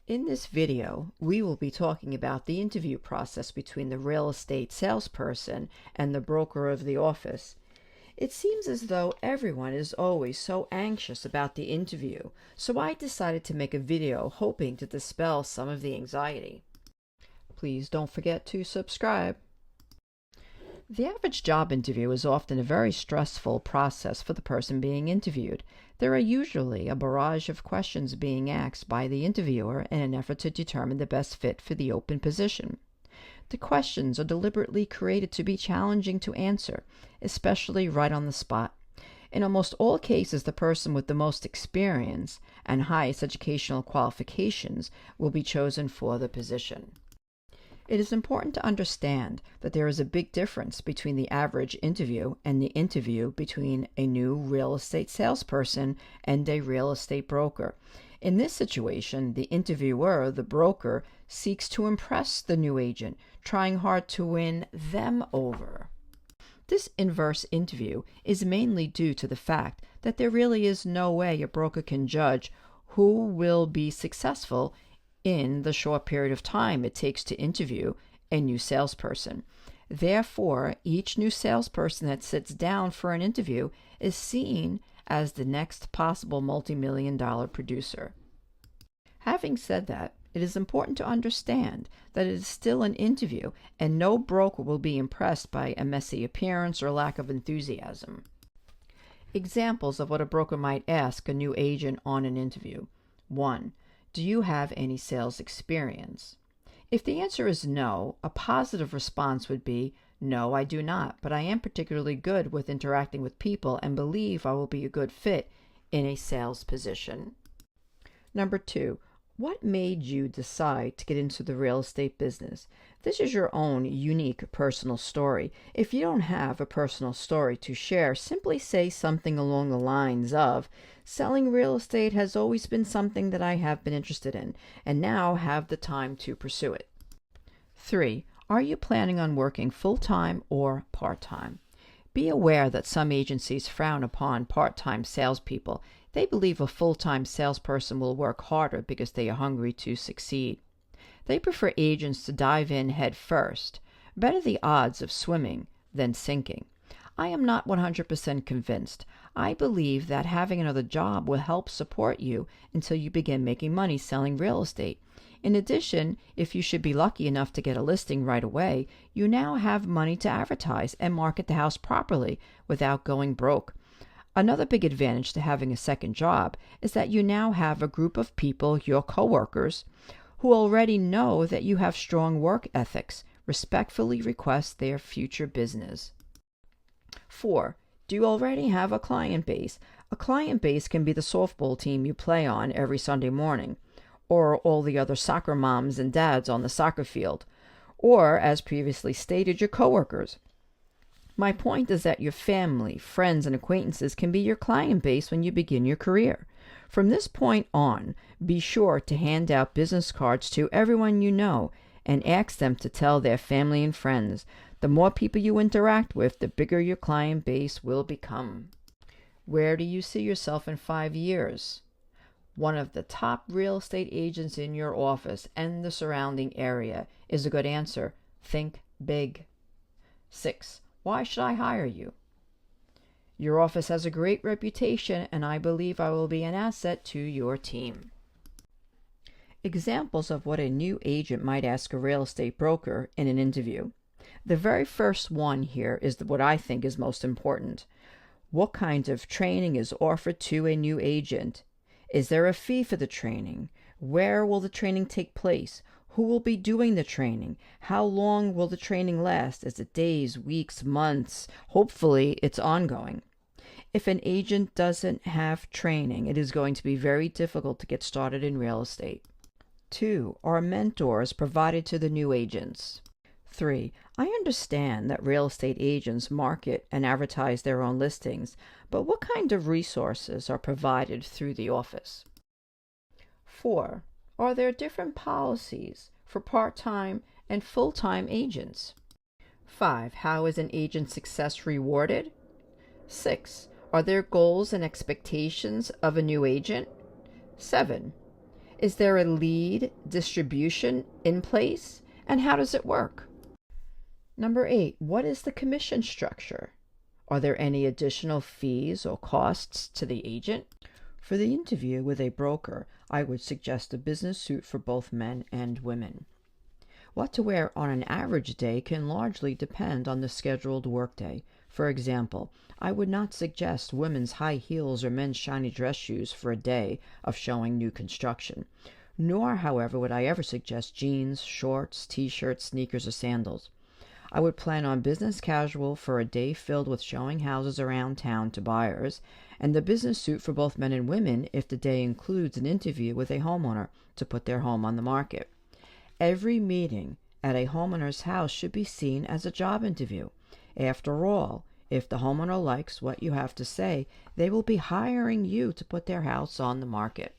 In this video, we will be talking about the interview process between the real estate salesperson and the broker of the office. It seems as though everyone is always so anxious about the interview, so I decided to make a video hoping to dispel some of the anxiety. Please don't forget to subscribe. The average job interview is often a very stressful process for the person being interviewed. There are usually a barrage of questions being asked by the interviewer in an effort to determine the best fit for the open position. The questions are deliberately created to be challenging to answer, especially right on the spot. In almost all cases, the person with the most experience and highest educational qualifications will be chosen for the position. It is important to understand that there is a big difference between the average interview and the interview between a new real estate salesperson and a real estate broker. In this situation, the interviewer, the broker, seeks to impress the new agent, trying hard to win them over. This inverse interview is mainly due to the fact that there really is no way a broker can judge who will be successful in the short period of time it takes to interview a new salesperson. Therefore, each new salesperson that sits down for an interview is seen as the next possible multi-million-dollar producer. Having said that, it is important to understand that it is still an interview and no broker will be impressed by a messy appearance or lack of enthusiasm. Examples of what a broker might ask a new agent on an interview. 1. Do you have any sales experience? If the answer is no, a positive response would be, no, I do not, but I am particularly good with interacting with people and believe I will be a good fit in a sales position. Number 2, what made you decide to get into the real estate business? This is your own unique personal story. If you don't have a personal story to share, simply say something along the lines of, selling real estate has always been something that I have been interested in, and now have the time to pursue it. 3. Are you planning on working full-time or part-time? Be aware that some agencies frown upon part-time salespeople. They believe a full-time salesperson will work harder because they are hungry to succeed. They prefer agents to dive in head first. Better the odds of swimming than sinking. I am not 100% convinced. I believe that having another job will help support you until you begin making money selling real estate. In addition, if you should be lucky enough to get a listing right away, you now have money to advertise and market the house properly without going broke. Another big advantage to having a second job is that you now have a group of people, your coworkers, who already know that you have strong work ethics, respectfully request their future business. 4. Do you already have a client base? A client base can be the softball team you play on every Sunday morning, or all the other soccer moms and dads on the soccer field, or, as previously stated, your coworkers. My point is that your family, friends, and acquaintances can be your client base when you begin your career. From this point on, be sure to hand out business cards to everyone you know and ask them to tell their family and friends. The more people you interact with, the bigger your client base will become. Where do you see yourself in 5 years? One of the top real estate agents in your office and the surrounding area is a good answer. Think big. 6. Why should I hire you? Your office has a great reputation, and I believe I will be an asset to your team. Examples of what a new agent might ask a real estate broker in an interview. The very first one here is what I think is most important. What kind of training is offered to a new agent? Is there a fee for the training? Where will the training take place? Who will be doing the training? How long will the training last? Is it days, weeks, months? Hopefully, it's ongoing. If an agent doesn't have training, it is going to be very difficult to get started in real estate. 2. Are mentors provided to the new agents? 3. I understand that real estate agents market and advertise their own listings, but what kind of resources are provided through the office? 4. Are there different policies for part-time and full-time agents? 5. How is an agent's success rewarded? 6. Are there goals and expectations of a new agent? 7. Is there a lead distribution in place? And how does it work? Number 8, what is the commission structure? Are there any additional fees or costs to the agent? For the interview with a broker, I would suggest a business suit for both men and women. What to wear on an average day can largely depend on the scheduled workday. For example, I would not suggest women's high heels or men's shiny dress shoes for a day of showing new construction. Nor, however, would I ever suggest jeans, shorts, t-shirts, sneakers, or sandals. I would plan on business casual for a day filled with showing houses around town to buyers, and the business suit for both men and women if the day includes an interview with a homeowner to put their home on the market. Every meeting at a homeowner's house should be seen as a job interview. After all, if the homeowner likes what you have to say, they will be hiring you to put their house on the market.